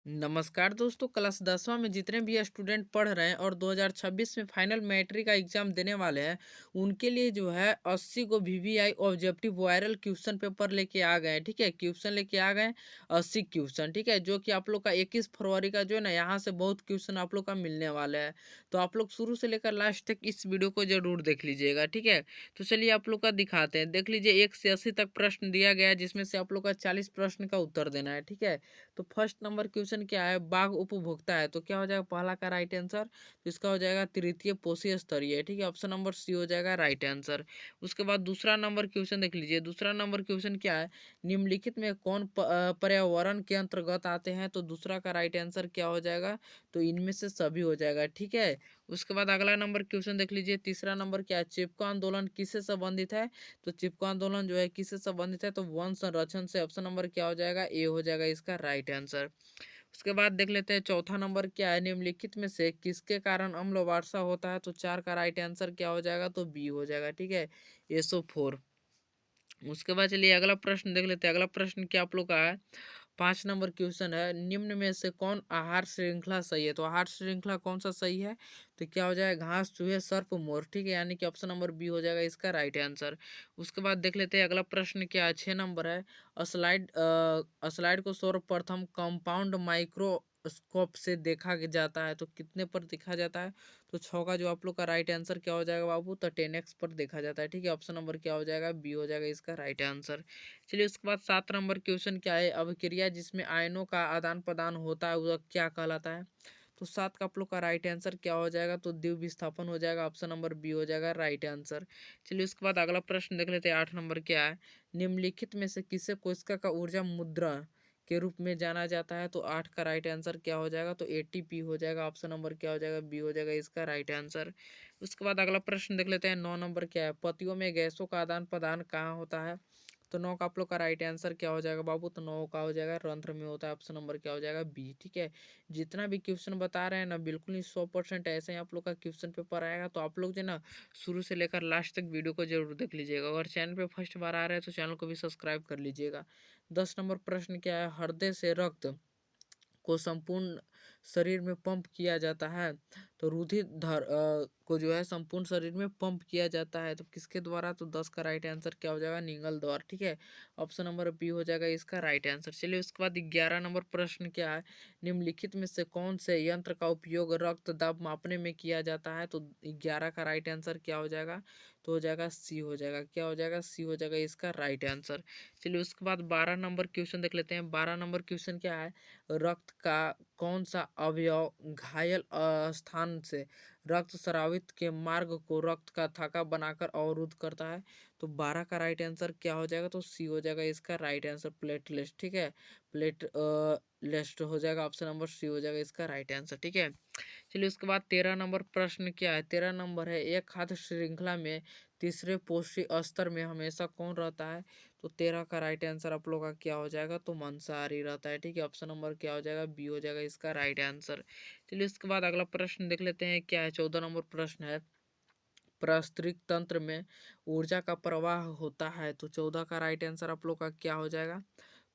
नमस्कार दोस्तों, क्लास 10वां में जितने भी स्टूडेंट पढ़ रहे हैं और 2026 में फाइनल मैट्रिक का एग्जाम देने वाले हैं, उनके लिए जो है 80 को VVI objective viral question paper लेके आ गए हैं। ठीक है, क्वेश्चन लेके आ गए हैं 80 क्वेश्चन। ठीक है, जो कि आप लोग का 21 फरवरी का जो है ना, यहाँ से बहुत क्वेश्चन आप लोग का मिलने वाला है। तो आप लोग शुरू से लेकर लास्ट तक इस वीडियो को जरूर देख लीजिएगा। ठीक है, तो चलिए आप लोग का दिखाते हैं। देख लीजिए, 1 से 80 तक प्रश्न दिया गया है, जिसमें से आप लोग का 40 प्रश्न का उत्तर देना है। ठीक है, तो फर्स्ट नंबर क्वेश्चन क्या है, बाघ उपभोक्ता है, तो क्या हो जाएगा पहला का राइट आंसर। तो इसका हो जाएगा तृतीय पोषी स्तरीय। ठीक है, ऑप्शन नंबर सी हो जाएगा राइट आंसर। उसके बाद दूसरा नंबर क्वेश्चन देख लीजिए। दूसरा नंबर क्वेश्चन क्या है, निम्नलिखित में कौन पर्यावरण के अंतर्गत आते हैं। तो दूसरा का राइट आंसर क्या हो जाएगा, तो इनमें से सभी हो जाएगा। ठीक है, उसके बाद अगला नंबर क्वेश्चन देख लीजिए। तीसरा नंबर क्या है, चिपको आंदोलन किससे संबंधित है। तो चिपको आंदोलन जो है किससे संबंधित है, तो वन संरक्षण से। ऑप्शन नंबर क्या हो जाएगा, ए हो जाएगा इसका राइट आंसर। उसके बाद देख लेते हैं चौथा नंबर क्या है, निम्नलिखित में से किसके कारण अम्ल वर्षा होता है। तो चार का राइट आंसर क्या हो जाएगा, तो बी हो जाएगा। ठीक है, SO4। उसके बाद चलिए अगला प्रश्न देख लेते हैं। अगला प्रश्न क्या आप लोग का है, 5 नंबर क्वेश्चन है, निम्न में से कौन आहार श्रृंखला सही है। तो आहार श्रृंखला कौन सा सही है, तो क्या हो जाएगा घास चूहे सर्प मोर। ठीक है, यानी कि ऑप्शन नंबर बी हो जाएगा इसका राइट आंसर। उसके बाद देख लेते हैं अगला प्रश्न क्या है, 6 नंबर है, स्लाइड को सर्वप्रथम कंपाउंड माइक्रोस्कोप से देखा जाता है। तो कितने पर देखा जाता है, तो 6 का जो आप लोग का राइट आंसर क्या हो जाएगा बाबू, तो 10x पर देखा जाता है। ठीक है, ऑप्शन नंबर क्या हो जाएगा, बी हो जाएगा इसका राइट आंसर। चलिए उसके बाद 7 नंबर क्वेश्चन क्या है, अभिक्रिया जिसमें आयनों का आदान प्रदान होता है वह क्या कहलाता है। तो 7 का आप लोग का राइट आंसर क्या हो जाएगा, तो द्विविस्थापन विस्थापन हो जाएगा। ऑप्शन नंबर बी हो जाएगा राइट आंसर। चलिए उसके बाद अगला प्रश्न देख लेते हैं। 8 नंबर क्या है, निम्नलिखित में से किसे कोशिका का ऊर्जा मुद्रा के रूप में जाना जाता है। तो 8 का राइट आंसर क्या हो जाएगा, तो ATP हो जाएगा। ऑप्शन नंबर क्या हो जाएगा, बी हो जाएगा इसका राइट आंसर। उसके बाद अगला प्रश्न देख लेते हैं। 9 नंबर क्या है, पतियों में गैसों का आदान प्रदान कहाँ होता है। तो 9 का आप लोग का राइट आंसर क्या हो जाएगा बाबू, तो 9 का हो जाएगा रंध्र में होता है। ऑप्शन नंबर क्या हो जाएगा, बी। ठीक है, जितना भी क्वेश्चन बता रहे हैं ना, बिल्कुल ही 100% ऐसे ही आप लोग का क्वेश्चन पेपर आएगा। तो आप लोग जो है ना, शुरू से लेकर लास्ट तक वीडियो को जरूर देख लीजिएगा। अगर चैनल पे फर्स्ट बार आ रहे हैं तो चैनल को भी सब्सक्राइब कर लीजिएगा। 10 नंबर प्रश्न क्या है, हृदय से रक्त को संपूर्ण शरीर में पंप किया जाता है। तो को जो है संपूर्ण शरीर में पंप किया जाता है, तो किसके द्वारा, तो 10 का राइट आंसर क्या हो जाएगा, निगल द्वारा। ठीक है, ऑप्शन नंबर बी हो जाएगा इसका राइट आंसर। चलिए उसके बाद 11 नंबर प्रश्न क्या है, निम्नलिखित में से कौन से यंत्र का उपयोग रक्त दाब मापने में किया जाता है। तो 11 का राइट आंसर क्या हो जाएगा, तो हो जाएगा सी हो जाएगा। क्या हो जाएगा, सी हो जाएगा इसका राइट आंसर। चलिए उसके बाद 12 नंबर क्वेश्चन देख लेते हैं। 12 नंबर क्वेश्चन क्या है, रक्त का कौन सा अवयव घायल स्थान से रक्त स्रावित के मार्ग को रक्त का थक्का बनाकर अवरुद्ध करता है। तो 12 का राइट आंसर क्या हो जाएगा, तो सी हो जाएगा इसका राइट आंसर, प्लेटलेट। ठीक है, प्लेट लेस्ट हो जाएगा। ऑप्शन नंबर सी हो जाएगा इसका राइट आंसर। ठीक है, चलिए उसके बाद 13 नंबर प्रश्न क्या है, 13 नंबर है, एक खाद्य श्रृंखला में तीसरे पौष्टिक स्तर में हमेशा कौन रहता है। तो 13 का राइट आंसर आप लोग का क्या हो जाएगा, तो मांसाहारी रहता है। ठीक है, ऑप्शन नंबर क्या हो जाएगा, बी हो जाएगा इसका राइट आंसर। चलिए उसके बाद अगला प्रश्न देख लेते हैं क्या है। 14 नंबर प्रश्न है, पारिस्थितिक तंत्र में ऊर्जा का प्रवाह होता है। तो 14 का राइट आंसर आप लोग का क्या हो जाएगा,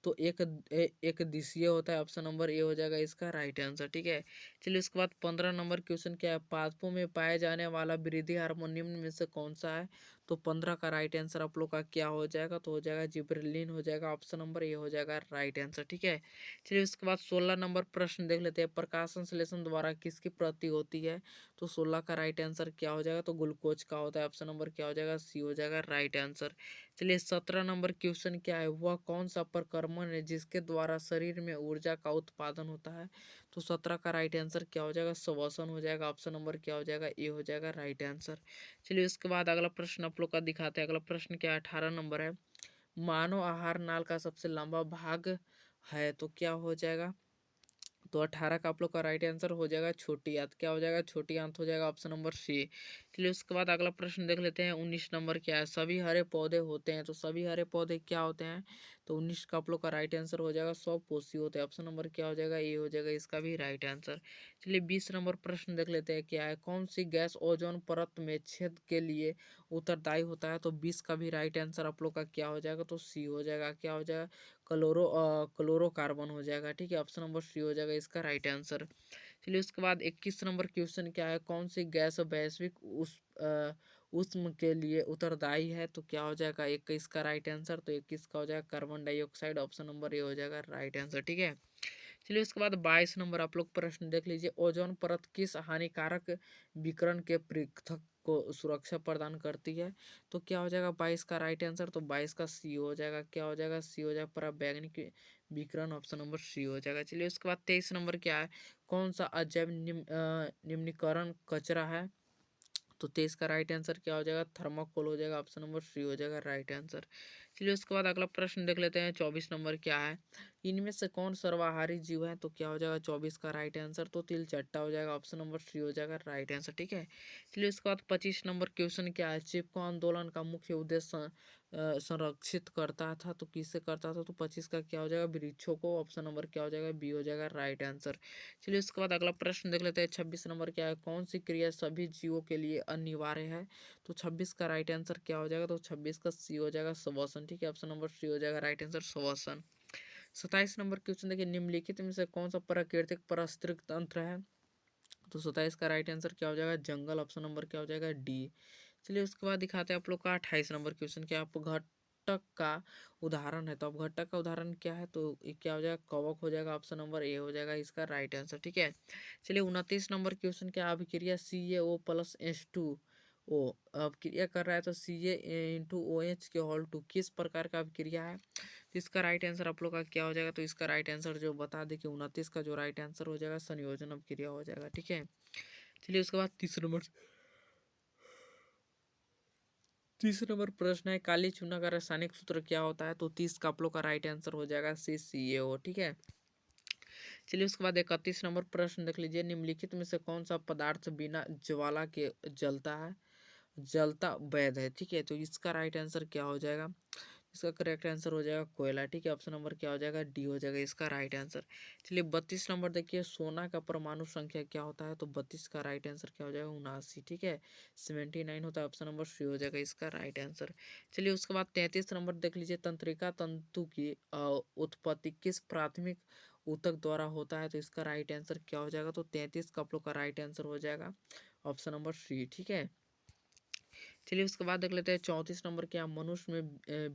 तो एक दिशीय होता है। ऑप्शन नंबर ए हो जाएगा इसका राइट आंसर। ठीक है, चलिए उसके बाद 15 नंबर क्वेश्चन क्या है, पादपों में पाए जाने वाला वृद्धि हार्मोन निम्न में से कौन सा है। तो 15 का राइट आंसर आप लोग का क्या हो जाएगा, तो हो जाएगा जिब्रेलिन हो जाएगा। ऑप्शन नंबर ए हो जाएगा राइट आंसर। ठीक है, चलिए उसके बाद 16 नंबर प्रश्न देख लेते हैं, प्रकाश संश्लेषण द्वारा किसकी प्राप्ति होती है। तो 16 का राइट आंसर क्या हो जाएगा, तो ग्लूकोज का होता है। ऑप्शन नंबर क्या हो जाएगा, सी हो जाएगा राइट आंसर। चलिए 17 नंबर क्वेश्चन क्या है, वह कौन सा प्रक्रमण है जिसके द्वारा शरीर में ऊर्जा का उत्पादन होता है। तो 17 का राइट आंसर क्या हो जाएगा, श्वसन हो जाएगा। ऑप्शन नंबर क्या हो जाएगा, ए हो जाएगा राइट आंसर। चलिए उसके बाद अगला प्रश्न आप लोग का दिखाते हैं। अगला प्रश्न क्या है, 18 नंबर है, मानव आहार नाल का सबसे लंबा भाग है। तो क्या हो जाएगा, तो 18 का आप लोग का राइट आंसर हो जाएगा छोटी आंत। क्या हो जाएगा, छोटी आंत हो जाएगा। Option number C. चलिए उसके बाद अगला प्रश्न देख लेते हैं। 19 नंबर क्या है, सभी हरे पौधे होते हैं। तो सभी हरे पौधे क्या होते हैं, तो 19 का आप लोग का राइट आंसर हो जाएगा स्वपोषी होते हैं। ऑप्शन नंबर क्या हो जाएगा, ए हो जाएगा इसका भी राइट आंसर। चलिए 20 नंबर प्रश्न देख लेते हैं क्या है, कौन सी गैस ओजोन परत में छेद के लिए उत्तरदायी होता है। तो 20 का भी राइट आंसर आप लोग का क्या हो जाएगा, तो सी हो जाएगा। क्या हो जाएगा, क्लोरोकार्बन हो जाएगा। ठीक है, ऑप्शन नंबर सी हो जाएगा इसका राइट आंसर। चलिए उसके बाद 21 नंबर क्वेश्चन क्या है, कौन सी गैस वैश्विक उष्म के लिए उत्तरदायी है, तो क्या हो जाएगा 21 का राइट आंसर, तो 21 का हो जाएगा carbon dioxide, option number A हो जाएगा राइट आंसर। ठीक है, चलिए उसके बाद 22 नंबर आप लोग प्रश्न देख लीजिए, ओजोन परत किस हानिकारक विकिरण के पृथक को सुरक्षा प्रदान करती है, तो क्या हो जाएगा 22 का राइट आंसर, तो 22 का सी हो जाएगा, क्या हो जाएगा सी हो जाएगा पराबैंगनी विकिरण, ऑप्शन नंबर सी हो जाएगा। चलिए उसके बाद 23 नंबर क्या है, कौन सा अजैव निम्नीकरण कचरा है, तो 23 का राइट आंसर क्या हो जाएगा, थर्माकोल हो जाएगा, ऑप्शन नंबर सी हो जाएगा राइट आंसर। चलिए उसके बाद अगला प्रश्न देख लेते हैं, 24 नंबर क्या है, इनमें से कौन सर्वाहारी जीव है, तो क्या हो जाएगा 24 का राइट आंसर, तो तिलचट्टा हो जाएगा, ऑप्शन नंबर सी हो जाएगा राइट आंसर। ठीक है, चलिए उसके बाद 25 नंबर क्वेश्चन क्या है, चिपको आंदोलन का मुख्य उद्देश्य संरक्षित करता था, तो किससे करता था, तो 25 का क्या हो जाएगा, वृक्षों को, ऑप्शन नंबर क्या हो जाएगा बी हो जाएगा राइट आंसर। चलिए उसके बाद अगला प्रश्न देख लेते हैं, 26 नंबर क्या है, कौन सी क्रिया सभी जीवों के लिए अनिवार्य है, तो 26 का राइट आंसर क्या हो जाएगा, तो 26 का सी हो जाएगा श्वसन। ठीक है, ऑप्शन नंबर सी हो जाएगा राइट आंसर श्वसन। 27 नंबर क्वेश्चन देखिए, निम्नलिखित में से कौन सा प्राकृतिक पारिस्थितिक तंत्र है, तो 27 का राइट आंसर क्या हो जाएगा जंगल, ऑप्शन नंबर क्या हो जाएगा डी। चलिए उसके बाद दिखाते हैं आप लोग का 28 नंबर क्वेश्चन, क्या आप घटक का उदाहरण है, तो अब घटक का उदाहरण क्या है, तो ये क्या हो जाएगा कवक हो जाएगा, ऑप्शन नंबर ए हो जाएगा इसका राइट आंसर। ठीक है, चलिए 29 नंबर क्वेश्चन, क्या अभिक्रिया CaO+H2O अब क्रिया कर रहा है, तो Ca × OH के होल टू किस प्रकार का अभिक्रिया है, तो इसका राइट आंसर आप लोग का क्या हो जाएगा, तो इसका राइट आंसर जो बता दें कि 29 का जो राइट आंसर हो जाएगा संयोजन अभिक्रिया हो जाएगा। ठीक है, चलिए उसके बाद तीसरे नंबर प्रश्न है, काली चूना का रासायनिक सूत्र क्या होता है, तो 30 का आप लोग का राइट आंसर हो जाएगा CaO। ठीक है, चलिए उसके बाद 31 नंबर प्रश्न देख लीजिए, निम्नलिखित में से कौन सा पदार्थ बिना ज्वाला के जलता है, जलता वैध है। ठीक है, तो इसका राइट आंसर क्या हो जाएगा, इसका करेक्ट आंसर हो जाएगा कोयला। ठीक है, ऑप्शन नंबर क्या हो जाएगा डी हो जाएगा इसका राइट आंसर। चलिए 32 नंबर देखिए, सोना का परमाणु संख्या क्या होता है, तो 32 का राइट आंसर क्या हो जाएगा 79। ठीक है, 79 होता है, ऑप्शन नंबर सी हो जाएगा इसका राइट आंसर। चलिए उसके बाद 33 नंबर देख लीजिए, तंत्रिका तंतु की उत्पत्ति किस प्राथमिक ऊतक द्वारा होता है, तो इसका राइट आंसर क्या हो जाएगा, तो 33 का आप लोग का राइट आंसर हो जाएगा ऑप्शन नंबर सी। ठीक है, चलिए उसके बाद देख लेते हैं 34 नंबर, क्या मनुष्य में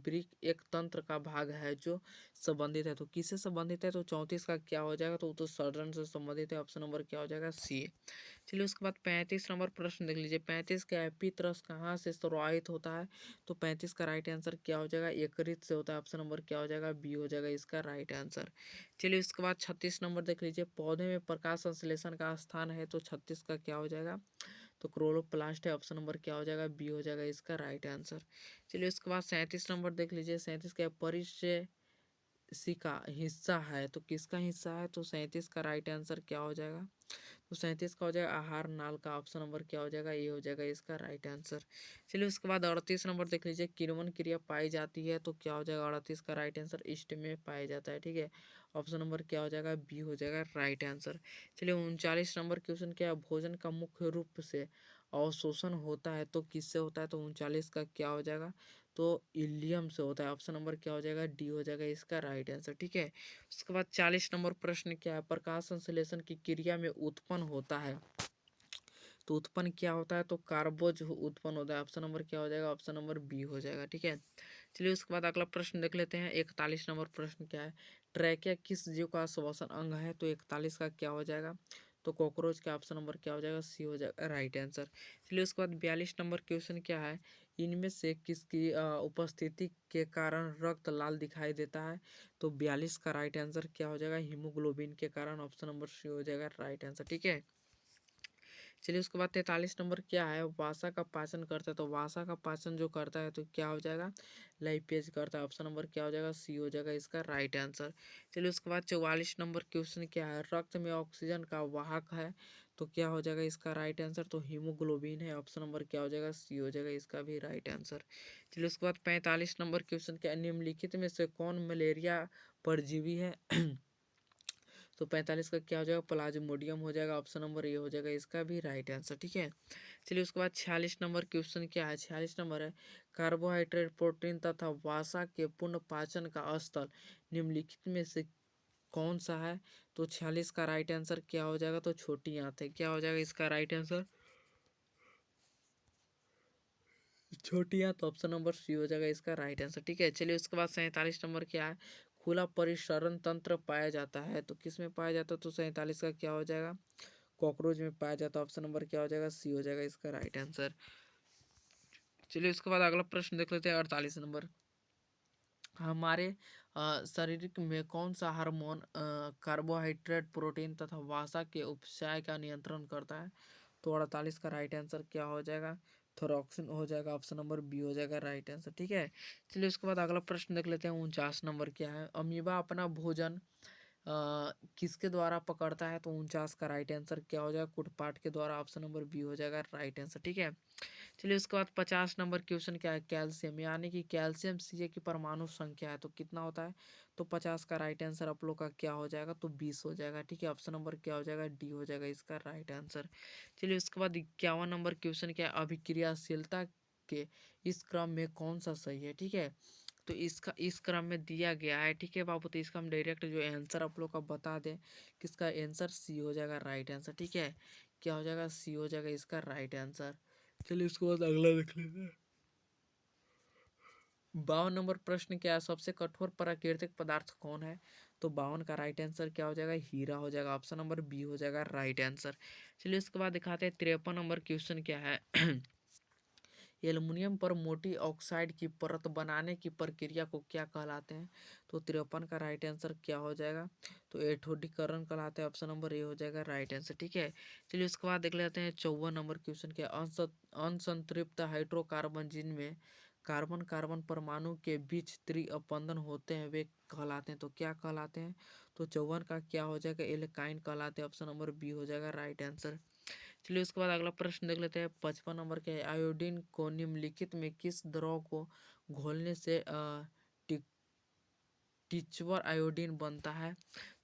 वृक्क एक तंत्र का भाग है जो संबंधित है, तो किससे संबंधित है, तो 34 का क्या हो जाएगा, तो उत्सर्जन से संबंधित है, ऑप्शन नंबर क्या हो जाएगा सी। चलिए उसके बाद 35 नंबर प्रश्न देख लीजिए, 35 का एपित्रस कहाँ से प्रवाहित होता है, तो 35 का राइट आंसर क्या हो जाएगा यकृत से होता है, ऑप्शन नंबर क्या हो जाएगा बी हो जाएगा इसका राइट आंसर। चलिए उसके बाद 36 नंबर देख लीजिए, पौधे में प्रकाश संश्लेषण का स्थान है, तो 36 का क्या हो जाएगा, तो क्लोरोप्लास्ट है, ऑप्शन नंबर क्या हो जाएगा बी हो जाएगा इसका राइट आंसर। चलिए उसके बाद 37 नंबर देख लीजिए, 37 का परिचय सी का हिस्सा है, तो किसका हिस्सा है, तो 37 का राइट आंसर क्या हो जाएगा, तो 37 का हो जाएगा आहार नाल का, ऑप्शन नंबर क्या हो जाएगा ये हो जाएगा इसका राइट आंसर। चलिए उसके बाद 38 नंबर देख लीजिए, किण्वन क्रिया पाई जाती है, तो क्या हो जाएगा 38 का राइट आंसर ईस्ट में पाया जाता है। ठीक है, ऑप्शन नंबर क्या हो जाएगा बी हो जाएगा राइट आंसर। चलिए 39 नंबर क्वेश्चन, क्या है भोजन का मुख्य रूप से अवशोषण होता है, तो किससे होता है, तो 39 का क्या हो जाएगा, तो इलियम से होता है, ऑप्शन नंबर क्या हो जाएगा डी हो जाएगा इसका राइट आंसर। ठीक है, उसके बाद 40 नंबर प्रश्न, क्या है प्रकाश संश्लेषण की क्रिया में उत्पन्न होता है, तो उत्पन्न क्या होता है, तो कार्बोज उत्पन्न होता है, ऑप्शन नंबर क्या हो जाएगा, ऑप्शन नंबर बी हो जाएगा। ठीक है, चलिए उसके बाद अगला प्रश्न देख लेते हैं, 41 नंबर प्रश्न क्या है, ट्रैकिया किस जीव का श्वसन अंग है, तो 41 का क्या हो जाएगा, तो कॉकरोच का ऑप्शन नंबर क्या हो जाएगा सी हो जाएगा राइट आंसर। चलिए उसके बाद 42 नंबर क्वेश्चन क्या है, इनमें से किसकी उपस्थिति के कारण रक्त लाल दिखाई देता है, तो 42 का राइट आंसर क्या हो जाएगा हीमोग्लोबिन के कारण, ऑप्शन नंबर सी हो जाएगा राइट आंसर। ठीक है, चलिए उसके बाद 43 नंबर क्या है, वासा का पाचन करता है, तो वासा का पाचन जो करता है तो क्या हो जाएगा लाइपेज करता है, ऑप्शन नंबर क्या हो जाएगा सी हो जाएगा इसका राइट आंसर। चलिए उसके बाद 44 नंबर क्वेश्चन क्या है, रक्त में ऑक्सीजन का वाहक है, तो क्या हो जाएगा इसका राइट आंसर, तो हीमोग्लोबिन है, ऑप्शन नंबर क्या हो जाएगा सी हो जाएगा इसका भी राइट आंसर। चलिए उसके बाद 45 नंबर क्वेश्चन क्या है, निम्नलिखित में से कौन मलेरिया परजीवी है तो 45 का क्या हो जाएगा, प्लाज्मोडियम हो जाएगा। ऑप्शन नंबर ए हो जाएगा इसका भी राइट आंसर। ठीक है, चलिए उसके बाद 46 नंबर क्वेश्चन क्या है। 46 नंबर है, कार्बोहाइड्रेट, प्रोटीन तथा वसा के पुनः पाचन का स्थल निम्नलिखित में से कौन सा है। तो 46 का राइट आंसर क्या हो जाएगा, तो छोटी आंत है। क्या हो जाएगा इसका राइट आंसर, छोटी आंत। ऑप्शन नंबर सी हो जाएगा इसका राइट आंसर। ठीक है, चलिए उसके बाद 47 नंबर क्या है, खुला परिसरण तंत्र पाया जाता है तो किस में पाया जाता है। तो 47 का क्या हो जाएगा, कॉकरोच में पाया जाता है। ऑप्शन नंबर क्या हो जाएगा, सी हो जाएगा इसका राइट आंसर। चलिए उसके बाद अगला प्रश्न देख लेते हैं 48 नंबर, हमारे शरीर में कौन सा हार्मोन कार्बोहाइड्रेट, प्रोटीन तथा वसा के उपचय का नियंत्रण करता है। तो 48 का राइट आंसर क्या हो जाएगा, थोरॉक्सिन हो जाएगा। ऑप्शन नंबर बी हो जाएगा राइट आंसर। ठीक है, चलिए उसके बाद अगला प्रश्न देख लेते हैं 49 नंबर क्या है, अमीबा अपना भोजन किसके द्वारा पकड़ता है। तो 49 का राइट आंसर क्या हो जाएगा, कुटपाट के द्वारा। ऑप्शन नंबर बी हो जाएगा राइट आंसर। ठीक है, चलिए उसके बाद 50 नंबर क्वेश्चन क्या है, कैल्शियम, यानी कि कैल्शियम सी की परमाणु संख्या है तो कितना होता है। तो 50 का राइट आंसर आप लोग का क्या हो जाएगा, तो 20 हो जाएगा। ठीक है, ऑप्शन नंबर क्या हो जाएगा, डी हो जाएगा इसका राइट आंसर। चलिए उसके बाद 51 नंबर क्वेश्चन क्या है, अभिक्रियाशीलता के इस क्रम में कौन सा सही है। ठीक है, तो इसका इस क्रम में दिया गया है। ठीक है बाबू, तो इसका हम डायरेक्ट जो आंसर आप लोग का बता दें कि इसका आंसर सी हो जाएगा राइट आंसर। ठीक है, क्या हो जाएगा, सी हो जाएगा इसका राइट आंसर। चलिए उसके बाद अगला देख लेते हैं 52 नंबर प्रश्न क्या है, सबसे कठोर प्राकृतिक पदार्थ कौन है। तो 52 का राइट आंसर क्या हो जाएगा, हीरा हो जाएगा। ऑप्शन नंबर बी हो जाएगा राइट आंसर। चलिए उसके बाद दिखाते हैं 53 नंबर क्वेश्चन क्या है एल्युमिनियम पर मोटी ऑक्साइड की परत बनाने की प्रक्रिया को क्या कहलाते हैं। तो 53 का राइट आंसर क्या हो जाएगा, तो एठोडीकरण कहलाते हैं। ऑप्शन नंबर ए हो जाएगा राइट आंसर। ठीक है, चलिए उसके बाद देख लेते हैं 54 नंबर क्वेश्चन क्या, अनसंतृप्त हाइड्रोकार्बन जिनमें कार्बन कार्बन परमाणु के बीच त्रिअपंदन होते हैं वे कहलाते हैं तो क्या कहलाते हैं। तो 54 का क्या हो जाएगा, एल्काइन कहलाते हैं। ऑप्शन नंबर बी हो जाएगा राइट आंसर। चलिए उसके बाद अगला प्रश्न देख लेते हैं 55 नंबर के, आयोडीन को निम्नलिखित में किस द्रव को घोलने से टि- टिच्वर आयोडीन बनता है।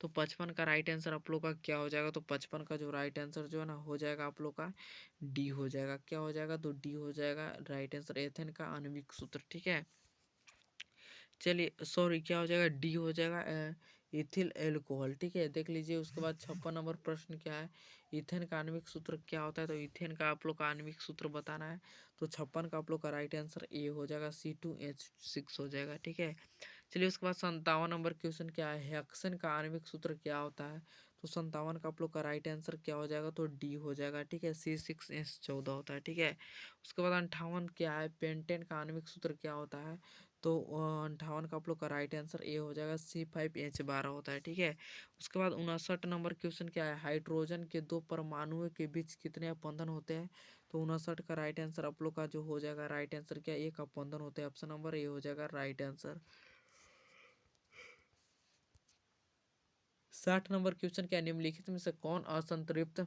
तो 55 का राइट आंसर आप लोग का क्या हो जाएगा, तो 55 का जो राइट आंसर जो है ना हो जाएगा आप लोग का डी हो जाएगा। क्या हो जाएगा, तो डी हो जाएगा राइट आंसर, एथेन का आणविक सूत्र। ठीक है, चलिए सॉरी क्या हो जाएगा, डी हो जाएगा इथिल एल्कोहल। ठीक है, देख लीजिए उसके बाद 56 नंबर प्रश्न क्या है, इथेन का आणविक सूत्र क्या होता है। तो इथेन का आप लोग का आणविक सूत्र बताना है। तो 56 का आप लोग का राइट आंसर ए हो जाएगा, C2H6 हो जाएगा। ठीक है, चलिए उसके बाद 57 नंबर क्वेश्चन क्या है, हेक्सेन का आणविक सूत्र क्या होता है। तो 57 का आप लोग का राइट आंसर क्या हो जाएगा, तो डी हो जाएगा। ठीक है, C6H14 होता है। ठीक है, उसके बाद 58 क्या है, पेंटेन का आणविक सूत्र क्या होता है। तो 58 का आप लोग का राइट आंसर ए हो जाएगा, C5H12 होता है। ठीक है, उसके बाद 59 नंबर क्वेश्चन क्या है, हाइड्रोजन के दो परमाणुओं के बीच कितने अपंदन होते हैं। तो 59 का राइट आंसर आप लोग का जो हो जाएगा राइट आंसर क्या, एक अपंदन होते हैं। ऑप्शन नंबर ए हो जाएगा राइट आंसर। 60 नंबर क्वेश्चन क्या, निम्नलिखित में से कौन असंतृप्त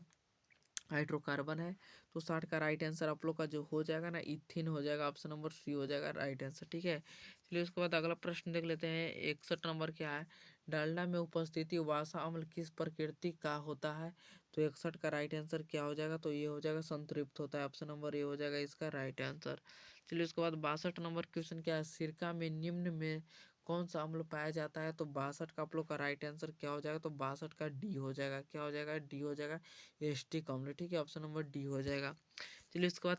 हाइड्रोकार्बन है। तो 60 का राइट आंसर आप लोग का जो हो जाएगा ना, इथिन हो जाएगा। ऑप्शन नंबर सी हो जाएगा राइट आंसर। ठीक है, चलिए उसके बाद अगला प्रश्न देख लेते हैं 61 नंबर क्या है, डालडा में उपस्थिति वसा अम्ल किस प्रकृति का होता है। तो 61 का राइट आंसर क्या हो जाएगा, तो ये हो जाएगा संतृप्त होता है। ऑप्शन नंबर ए हो जाएगा इसका राइट आंसर। चलिए उसके बाद 62 नंबर क्वेश्चन क्या है, सिरका में निम्न में कौन सा अम्ल पाया जाता है। तो 62 का आप लोग का राइट आंसर क्या हो जाएगा, तो 62 का डी हो जाएगा। क्या हो जाएगा, डी हो जाएगा एस्टिक अम्ल। ठीक है, ऑप्शन नंबर डी हो जाएगा। चलिए उसके बाद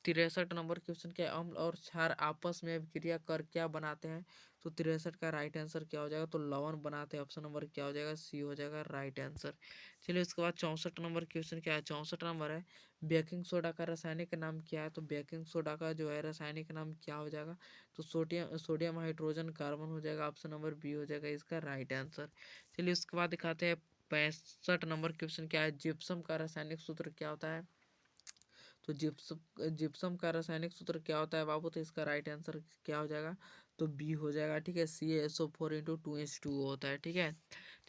63 नंबर क्वेश्चन क्या है, अम्ल और क्षार आपस में अभिक्रिया कर क्या बनाते हैं। तो 63 का राइट आंसर क्या हो जाएगा, तो लवण बनाते हैं। ऑप्शन नंबर क्या हो जाएगा, सी हो जाएगा राइट आंसर। चलिए उसके बाद 64 नंबर क्वेश्चन क्या है, 64 नंबर है, बेकिंग सोडा का रासायनिक नाम क्या है। तो बेकिंग सोडा का जो है रासायनिक नाम क्या हो जाएगा, तो सोडियम सोडियम हाइड्रोजन कार्बन हो जाएगा। ऑप्शन नंबर बी हो जाएगा इसका राइट आंसर। चलिए उसके बाद दिखाते हैं 65 नंबर क्वेश्चन क्या है, जिप्सम का रासायनिक सूत्र क्या होता है। तो जिप्सम जिप्सम का रासायनिक सूत्र क्या होता है बाबू, तो इसका राइट आंसर क्या हो जाएगा, तो बी हो जाएगा। ठीक है, CaSO4 × 2H2O होता है। ठीक है,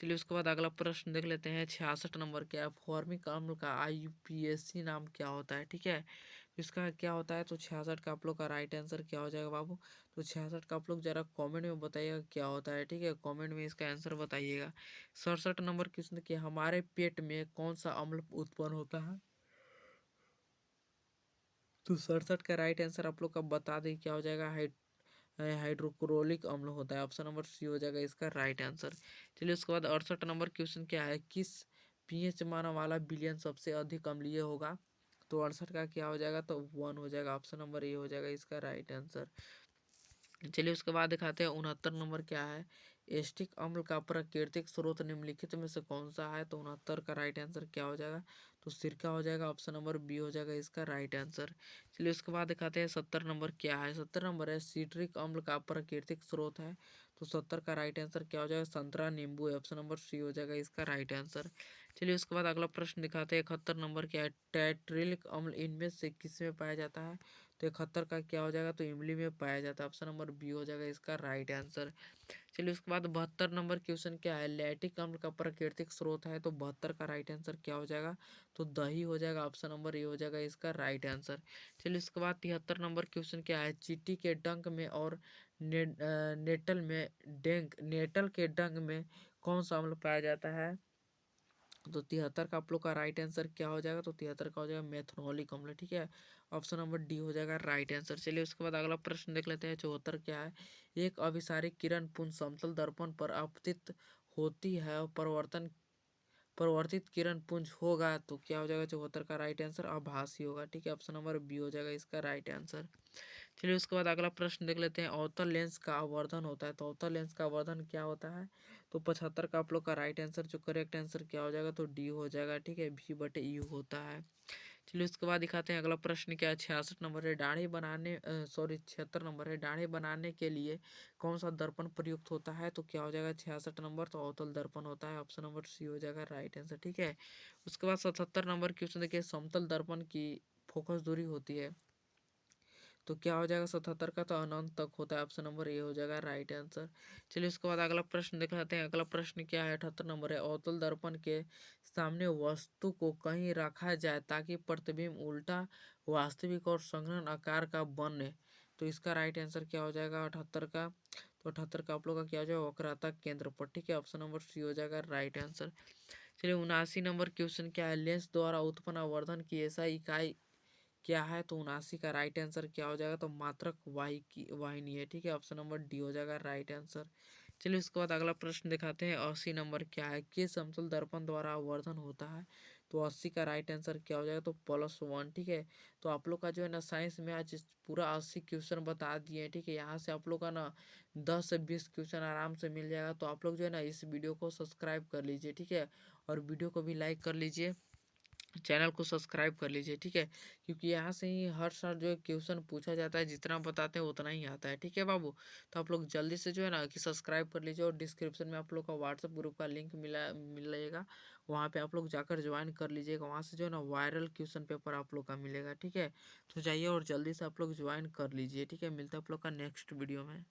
चलिए उसके बाद अगला प्रश्न देख लेते हैं 66 नंबर क्या है, फॉर्मिक अम्ल का IUPAC नाम क्या होता है। ठीक है, इसका क्या होता है, तो 66 का आप लोग का राइट आंसर क्या हो जाएगा बाबू, तो 66 का आप लोग जरा कमेंट में बताइएगा क्या होता है, ठीक है, कमेंट में इसका आंसर बताइएगा। 67 नंबर क्वेश्चन कि हमारे पेट में कौन सा अम्ल उत्पन्न होता है, तो 67 का राइट आंसर आप लोग का बता दें क्या हो जाएगा, हाइड्रोक्लोरिक अम्ल होता है, ऑप्शन नंबर सी हो जाएगा इसका राइट आंसर। चलिए उसके बाद 68 नंबर क्वेश्चन क्या है, किस पीएच मान वाला विलयन सबसे अधिक अम्लीय होगा, तो 68 का क्या हो जाएगा, तो 1 हो जाएगा, ऑप्शन नंबर ए हो जाएगा इसका राइट आंसर। चलिए उसके बाद दिखाते हैं 69 नंबर क्या है, एस्टिक अम्ल का प्राकृतिक स्रोत निम्नलिखित में से कौन सा है, तो 69 का राइट आंसर क्या हो जाएगा, तो सिरका हो जाएगा, ऑप्शन नंबर बी हो जाएगा इसका राइट आंसर। चलिए उसके बाद दिखाते हैं 70 नंबर क्या है, 70 नंबर है सिट्रिक अम्ल का प्राकृतिक स्रोत है, तो 70 का राइट आंसर क्या हो जाएगा, संतरा नींबू है, ऑप्शन नंबर सी हो जाएगा इसका राइट आंसर। चलिए उसके बाद अगला प्रश्न दिखाते हैं 71 नंबर क्या है, टैट्रिलिक अम्ल इनमें से किस में पाया जाता है, तो 71 का क्या हो जाएगा, तो इमली में पाया जाता है, ऑप्शन नंबर बी हो जाएगा इसका राइट आंसर। चलिए उसके बाद 72 नंबर क्वेश्चन क्या है, लैक्टिक अम्ल का प्राकृतिक स्रोत है, तो 72 का राइट आंसर क्या हो जाएगा, तो दही हो जाएगा, ऑप्शन नंबर ए हो जाएगा इसका राइट आंसर। चलिए उसके बाद 73 नंबर क्वेश्चन क्या है, चींटी के डंक में और नेटल के डंक में कौन सा अम्ल पाया जाता है, तो 73 का आप लोग का राइट आंसर क्या हो जाएगा, तो 73 का हो जाएगा मेथनॉलिक अम्ल, ठीक है, ऑप्शन नंबर डी हो जाएगा राइट आंसर। चलिए उसके बाद अगला प्रश्न देख लेते हैं 74 क्या है, एक अभिसारी किरण पुंज समतल दर्पण पर आपतित होती है और परिवर्तित किरण पुंज होगा, तो क्या हो जाएगा 74 का राइट आंसर, आभासी होगा, ठीक है, ऑप्शन नंबर बी हो जाएगा इसका राइट आंसर। चलिए उसके बाद अगला प्रश्न देख लेते हैं, अवतल लेंस का आवर्धन होता है, तो अवतल लेंस का आवर्धन क्या होता है, तो 75 का आप लोग का राइट आंसर जो करेक्ट आंसर क्या हो जाएगा, तो डी हो जाएगा, ठीक है, भी बटे यू होता है। चलिए उसके बाद दिखाते हैं अगला प्रश्न क्या है, 66 नंबर है, दाढ़ी बनाने सॉरी 76 नंबर है, दाढ़ी बनाने के लिए कौन सा दर्पण प्रयुक्त होता है, तो क्या हो जाएगा 66 नंबर, तो अवतल दर्पण होता है, ऑप्शन नंबर सी हो जाएगा राइट आंसर, ठीक है। उसके बाद 77 नंबर क्वेश्चन देखिए, समतल दर्पण की फोकस दूरी होती है, तो क्या हो जाएगा 77 का, तो अनंत तक होता है, ऑप्शन नंबर ए हो जाएगा राइट आंसर। चलिए उसके बाद अगला प्रश्न दिखाते हैं, अगला प्रश्न क्या है, 78 नंबर है, अवतल दर्पण के सामने वस्तु को कहीं रखा जाए ताकि प्रतिबिंब उल्टा वास्तविक और संघनन आकार का बने, तो इसका राइट आंसर क्या हो जाएगा 78 का, तो 78 का आप लोग का क्या हो जाएगा, वक्रता केंद्र पर, ठीक है, ऑप्शन नंबर सी हो जाएगा राइट आंसर। चलिए 79 नंबर क्वेश्चन क्या है, लेंस द्वारा उत्पन्न आवर्धन की ऐसा इकाई क्या है, तो 79 का राइट आंसर क्या हो जाएगा, तो मात्रक वाहिनी है, ठीक है, ऑप्शन नंबर डी हो जाएगा राइट आंसर। चलिए उसके बाद अगला प्रश्न दिखाते हैं, 80 नंबर क्या है, किस समतल दर्पण द्वारा आवर्धन होता है, तो 80 का राइट आंसर क्या हो जाएगा, तो +1, ठीक है। तो आप लोग का जो है ना साइंस में आज पूरा 80 क्वेश्चन बता दिए हैं, ठीक है, यहाँ से आप लोग का ना 10 से 20 क्वेश्चन आराम से मिल जाएगा, तो आप लोग जो है ना इस वीडियो को सब्सक्राइब कर लीजिए, ठीक है, और वीडियो को भी लाइक कर लीजिए, चैनल को सब्सक्राइब कर लीजिए, ठीक है, क्योंकि यहाँ से ही हर साल जो है क्वेश्चन पूछा जाता है, जितना बताते हैं उतना ही आता है, ठीक है बाबू। तो आप लोग जल्दी से जो है ना कि सब्सक्राइब कर लीजिए, और डिस्क्रिप्शन में आप लोग का व्हाट्सएप ग्रुप का लिंक मिलेगा, वहाँ पे आप लोग जाकर ज्वाइन कर लीजिएगा, वहाँ से जो है ना वायरल क्वेश्चन पेपर आप लोग का मिलेगा, ठीक है। तो जाइए और जल्दी से आप लोग ज्वाइन कर लीजिए, ठीक है, मिलता है आप लोग का नेक्स्ट वीडियो में।